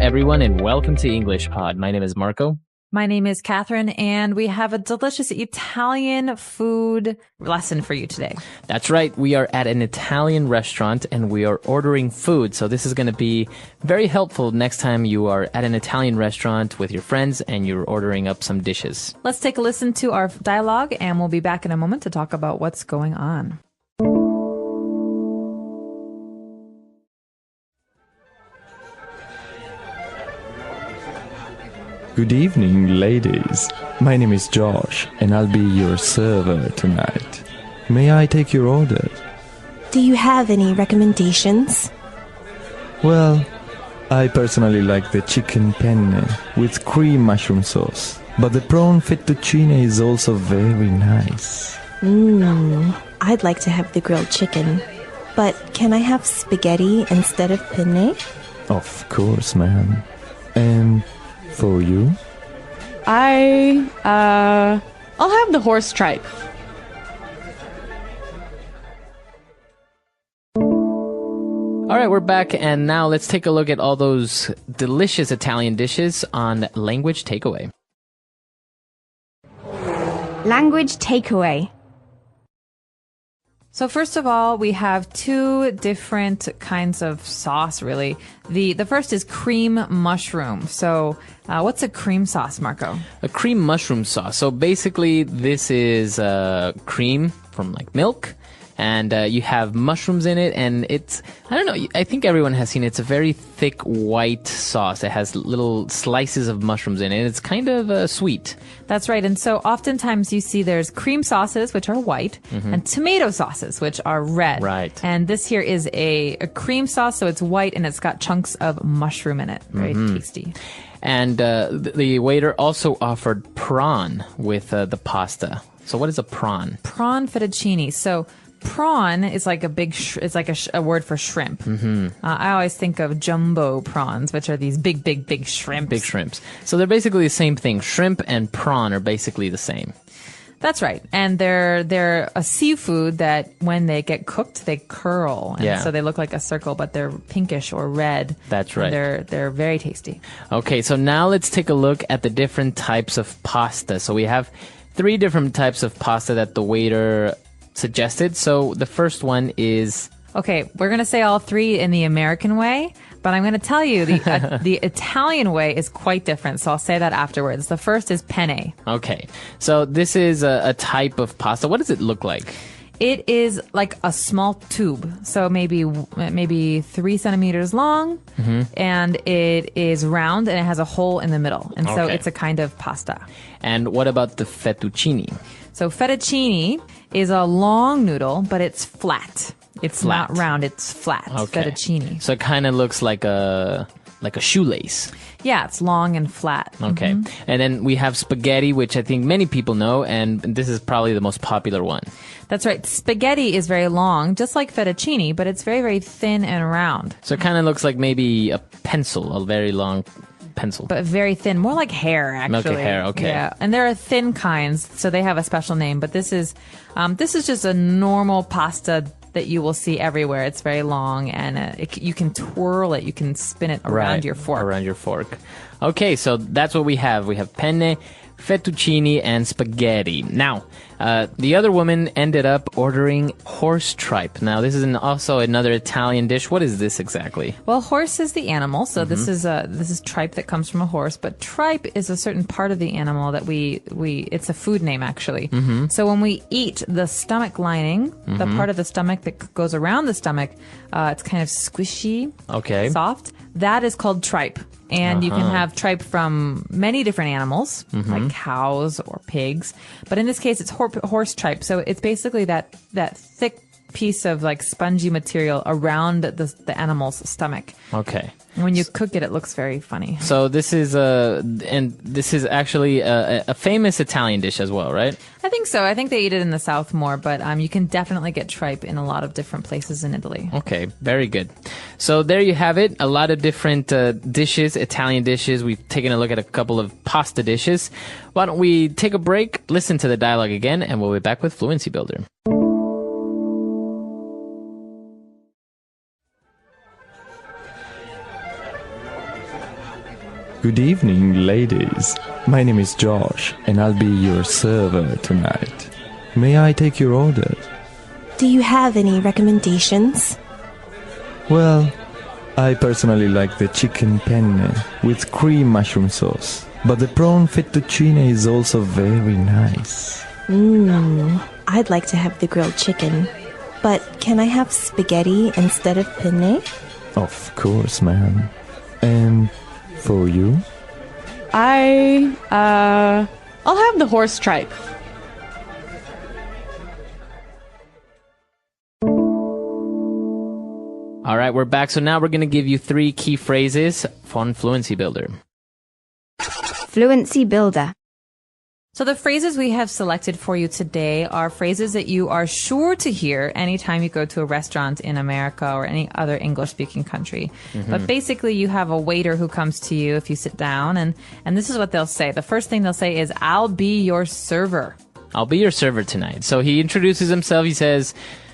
everyone, and welcome to English Pod. My name is Marco. My name is Catherine, and we have a delicious Italian food lesson for you today. That's right. We are at an Italian restaurant, and we are ordering food. So this is going to be very helpful next time you are at an Italian restaurant with your friends and you're ordering up some dishes. Let's take a listen to our dialogue, and we'll be back in a moment to talk about what's going on. Good evening, ladies. My name is Josh, and I'll be your server tonight. May I take your order? Do you have any recommendations? Well, I personally like the chicken penne with cream mushroom sauce, but the prawn fettuccine is also very nice. I'd like to have the grilled chicken, but can I have spaghetti instead of penne? Of course, ma'am. And for you? I'll have the horse tripe. All right, we're back, and now let's take a look at all those delicious Italian dishes on Language Takeaway. Language takeaway. So first of all, we have two different kinds of sauce, really. The first is cream mushroom. So what's a cream sauce, Marco? A cream mushroom sauce. So basically, this is cream from like milk. And you have mushrooms in it, and it's, I don't know, I think everyone has seen it. It's a very thick white sauce. It has little slices of mushrooms in it. It's kind of sweet. That's right. And so oftentimes you see there's cream sauces, which are white, and tomato sauces, which are red. Right. And this here is a cream sauce, so it's white, and it's got chunks of mushroom in it. Very tasty. And the waiter also offered prawn with the pasta. So what is a prawn? Prawn fettuccine. So prawn is like a big, it's like a word for shrimp. I always think of jumbo prawns, which are these big shrimps. Big shrimps. So they're basically the same thing. Shrimp and prawn are basically the same. That's right. And they're a seafood that when they get cooked, they curl. And so they look like a circle, but they're pinkish or red. That's right. They're very tasty. Okay, so now let's take a look at the different types of pasta. So we have 3 different types of pasta that the waiter suggested. So the first one is... Okay, we're going to say all 3 in the American way, but I'm going to tell you the Italian way is quite different. So I'll say that afterwards. The first is penne. Okay, so this is a type of pasta. What does it look like? It is like a small tube, so maybe 3 centimeters long, and it is round, and it has a hole in the middle. And so it's a kind of pasta. And what about the fettuccine? So fettuccine is a long noodle, but it's flat. It's Flat. not round, it's flat. Okay. Fettuccine. So it kind of looks like a shoelace. Yeah, it's long and flat. Okay. And then we have spaghetti, which I think many people know, and this is probably the most popular one. That's right. Spaghetti is very long, just like fettuccine, but it's very, very thin and round. So it kind of looks like maybe a pencil, a very long pencil. But very thin, more like hair, actually. Okay, hair, okay. Yeah, and there are thin kinds, so they have a special name. But this is just a normal pasta that you will see everywhere. It's very long, and you can twirl it, you can spin it around your fork. Around your fork. Okay, so that's what we have. We have penne, fettuccine, and spaghetti. Now, the other woman ended up ordering horse tripe. Now, this is also another Italian dish. What is this exactly? Well, horse is the animal, so this is tripe that comes from a horse. But tripe is a certain part of the animal that it's a food name actually. So when we eat the stomach lining, the part of the stomach that goes around the stomach, it's kind of squishy, soft. That is called tripe. And you can have tripe from many different animals, like cows or pigs. But in this case, it's horse tripe. So it's basically that thick piece of like spongy material around the animal's stomach. Okay. And when you cook it, it looks very funny. So this is actually a famous Italian dish as well, right? I think so. I think they eat it in the South more, but you can definitely get tripe in a lot of different places in Italy. Okay, very good. So there you have it. A lot of different dishes, Italian dishes. We've taken a look at a couple of pasta dishes. Why don't we take a break, listen to the dialogue again, and we'll be back with Fluency Builder. Good evening, ladies. My name is Josh, and I'll be your server tonight. May I take your order? Do you have any recommendations? Well, I personally like the chicken penne with cream mushroom sauce, but the prawn fettuccine is also very nice. I'd like to have the grilled chicken. But can I have spaghetti instead of penne? Of course, ma'am. And for you? I'll have the horse tripe. All right, we're back. So now we're going to give you 3 key phrases on Fluency Builder. Fluency Builder. So the phrases we have selected for you today are phrases that you are sure to hear anytime you go to a restaurant in America or any other English-speaking country. But basically, you have a waiter who comes to you if you sit down, and this is what they'll say. The first thing they'll say is, "I'll be your server." I'll be your server tonight. So he introduces himself. He says,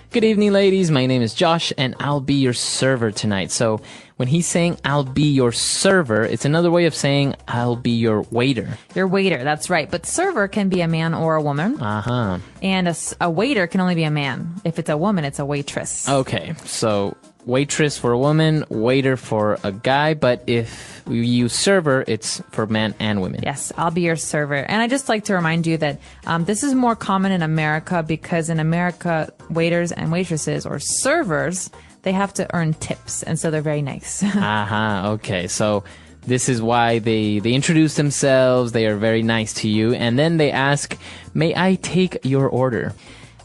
"Good evening, ladies. My name is Josh, and I'll be your server tonight." So when he's saying, "I'll be your server," it's another way of saying, "I'll be your waiter." Your waiter, that's right. But server can be a man or a woman. Uh-huh. And a waiter can only be a man. If it's a woman, it's a waitress. Okay, so waitress for a woman, waiter for a guy, but if we use server, it's for men and women. Yes, I'll be your server. And I just like to remind you that this is more common in America because in America, waiters and waitresses or servers, they have to earn tips, and so they're very nice. Okay, so this is why they introduce themselves, they are very nice to you, and then they ask, "May I take your order?"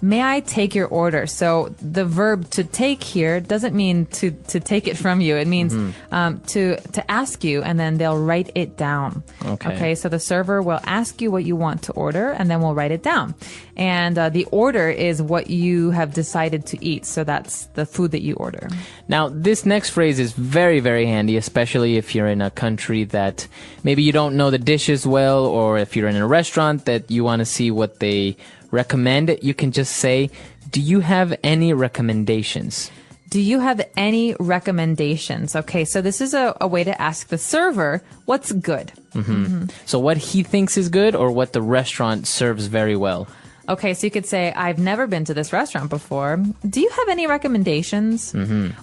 May I take your order? So the verb to take here doesn't mean to take it from you. It means to ask you, and then they'll write it down. Okay. So the server will ask you what you want to order, and then we'll write it down. And the order is what you have decided to eat. So that's the food that you order. Now, this next phrase is very, very handy, especially if you're in a country that maybe you don't know the dishes well, or if you're in a restaurant that you want to see what they recommend. You can just say, "Do you have any recommendations?" Do you have any recommendations? Okay, so this is a way to ask the server what's good. So what he thinks is good or what the restaurant serves very well. Okay, so you could say, "I've never been to this restaurant before. Do you have any recommendations?"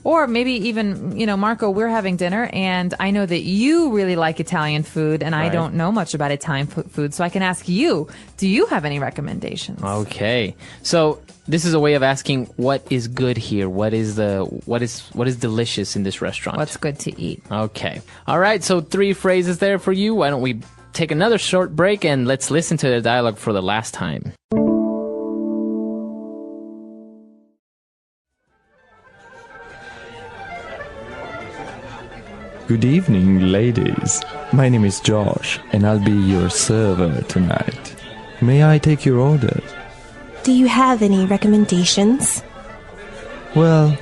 Or maybe even, Marco, we're having dinner, and I know that you really like Italian food, and I don't know much about Italian food, so I can ask you, do you have any recommendations? Okay, so this is a way of asking what is good here. What is delicious in this restaurant? What's good to eat? Okay, all right. So 3 phrases there for you. Why don't we take another short break and let's listen to the dialogue for the last time. Good evening, ladies. My name is Josh, and I'll be your server tonight. May I take your order? Do you have any recommendations? Well,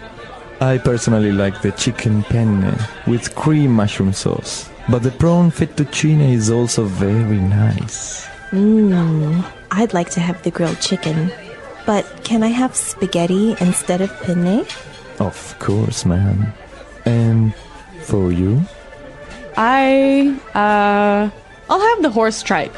I personally like the chicken penne with cream mushroom sauce, but the prawn fettuccine is also very nice. I'd like to have the grilled chicken. But can I have spaghetti instead of penne? Of course, ma'am. And for you? I'll have the horse tripe.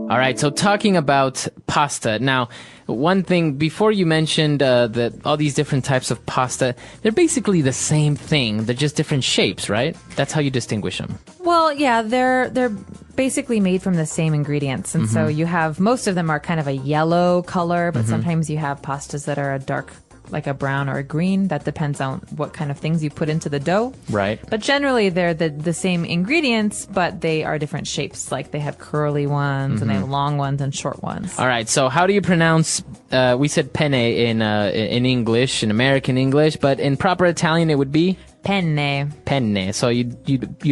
All right, so talking about pasta. Now, one thing, before you mentioned that all these different types of pasta, they're basically the same thing. They're just different shapes, right? That's how you distinguish them. Well, yeah, they're basically made from the same ingredients. And so you have, most of them are kind of a yellow color, but sometimes you have pastas that are a dark, like a brown or a green. That depends on what kind of things you put into the dough. Right. But generally, they're the same ingredients, but they are different shapes. Like they have curly ones, and they have long ones and short ones. All right, so how do you pronounce, we said penne in English, in American English, but in proper Italian it would be? Penne. Penne. So you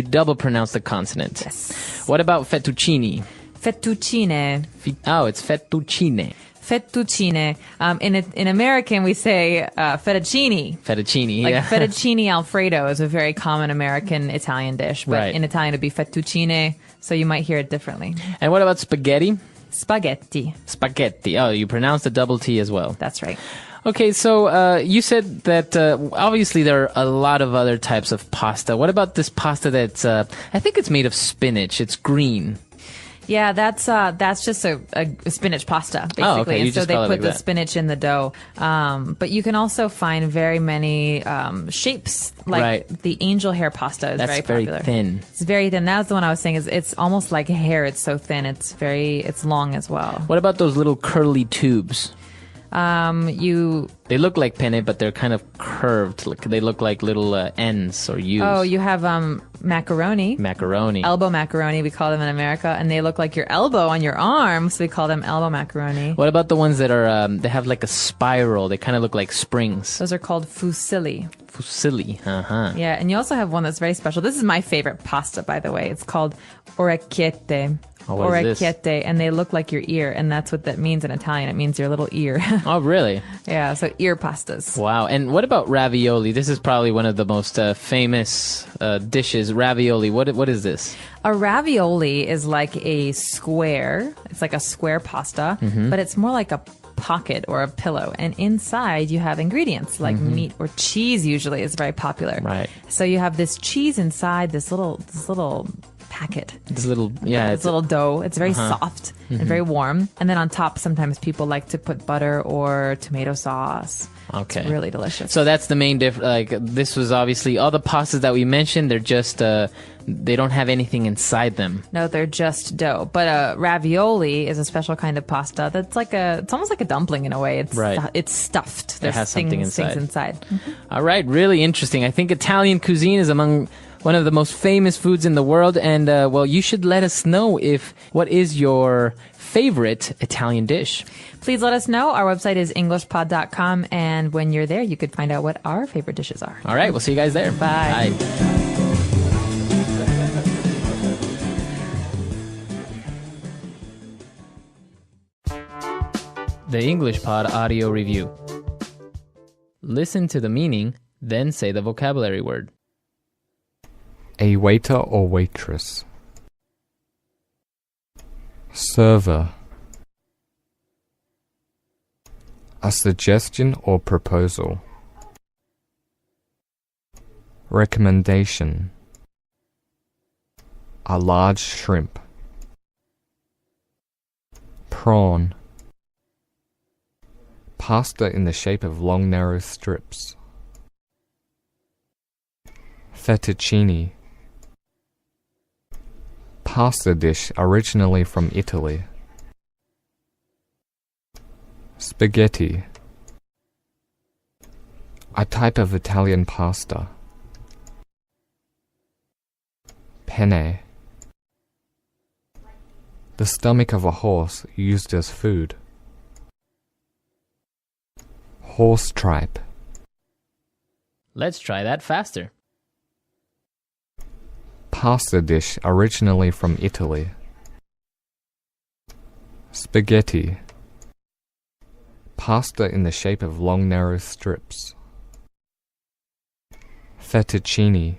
double pronounce the consonant. Yes. What about fettuccine? Fettuccine. Oh, it's fettuccine. Fettuccine. In American, we say fettuccine. Fettuccine, Like yeah. fettuccine Alfredo is a very common American Italian dish, but Right. in Italian it'd be fettuccine, so you might hear it differently. And what about spaghetti? Spaghetti. Spaghetti. Oh, you pronounce the double T as well. That's right. Okay, so you said that obviously there are a lot of other types of pasta. What about this pasta that's, I think it's made of spinach. It's green. Yeah, that's just a spinach pasta, basically. Oh, okay. You And so just they call it put like the that. spinach in the dough. But you can also find very many shapes, like Right. the angel hair pasta is That's very very popular. thin. It's very thin. That's the one I was saying. It's almost like hair. It's so thin. It's long as well. What about those little curly tubes? You They look like penne, but they're kind of curved. They look like little N's or U's. Oh, you have macaroni. Macaroni. Elbow macaroni, we call them in America, and they look like your elbow on your arm, so we call them elbow macaroni. What about the ones that are, they have like a spiral? They kind of look like springs. Those are called fusilli. Fusilli. Uh-huh. Yeah, and you also have one that's very special. This is my favorite pasta, by the way. It's called orecchiette. Oh, what is this? Orecchiette, and they look like your ear, and that's what that means in Italian. It means your little ear. Oh, really? Yeah, so ear pastas. Wow. And what about ravioli? This is probably one of the most famous dishes. Ravioli. What is this? A ravioli is like a square. It's like a square pasta, Mm-hmm. but it's more like a pocket or a pillow. And inside you have ingredients like meat or cheese usually is very popular. Mm-hmm. Right. So you have this cheese inside this little packet. This little, yeah. It's a little dough. It's very soft and very warm. And then on top, sometimes people like to put butter or tomato sauce. Okay. It's really delicious. So that's the main difference. Like, this was obviously all the pastas that we mentioned. They're just, they don't have anything inside them. No, they're just dough. But a ravioli is a special kind of pasta that's it's almost like a dumpling in a way. It's Right. It's stuffed. It There's has something things inside. inside. All right. Really interesting. I think Italian cuisine is among one of the most famous foods in the world. And, well, you should let us know what is your favorite Italian dish. Please let us know. Our website is englishpod.com. And when you're there, you could find out what our favorite dishes are. All right. We'll see you guys there. Bye. The English Pod Audio Review. Listen to the meaning, then say the vocabulary word. A waiter or waitress. Server. A suggestion or proposal. Recommendation. A large shrimp. Prawn. Pasta in the shape of long narrow strips. Fettuccine. Pasta dish originally from Italy. Spaghetti. A type of Italian pasta. Penne. The stomach of a horse used as food. Horse tripe. Let's try that faster. Pasta dish originally from Italy. Spaghetti. Pasta in the shape of long narrow strips. Fettuccine.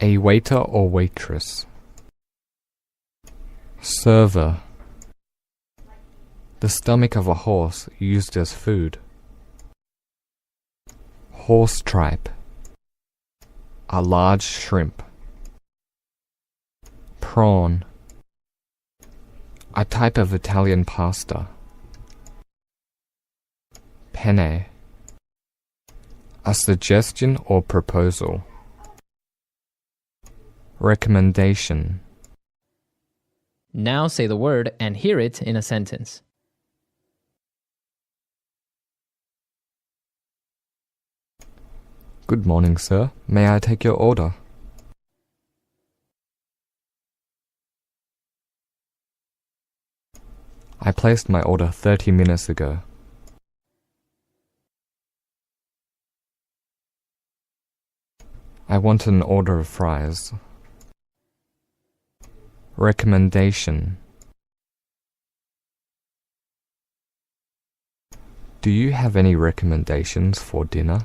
A waiter or waitress. Server. The stomach of a horse used as food. Horse tripe. A large shrimp. Prawn. A type of Italian pasta. Penne. A suggestion or proposal. Recommendation. Now say the word and hear it in a sentence. Good morning, sir. May I take your order? I placed my order 30 minutes ago. I want an order of fries. Recommendation. Do you have any recommendations for dinner?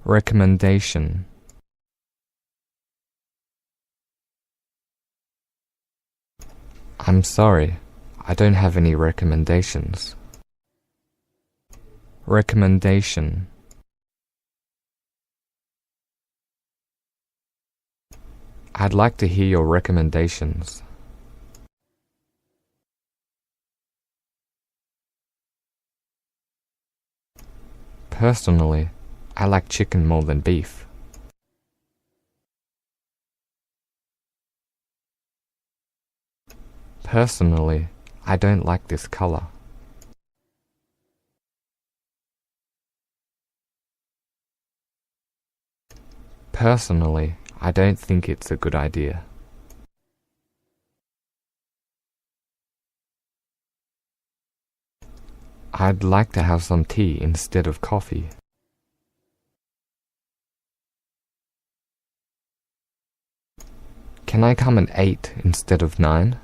Recommendation. I'm sorry, I don't have any recommendations. Recommendation. I'd like to hear your recommendations. Personally, I like chicken more than beef. Personally, I don't like this color. Personally, I don't think it's a good idea. I'd like to have some tea instead of coffee. Can I come at 8 instead of 9?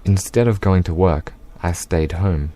Instead of going to work, I stayed home.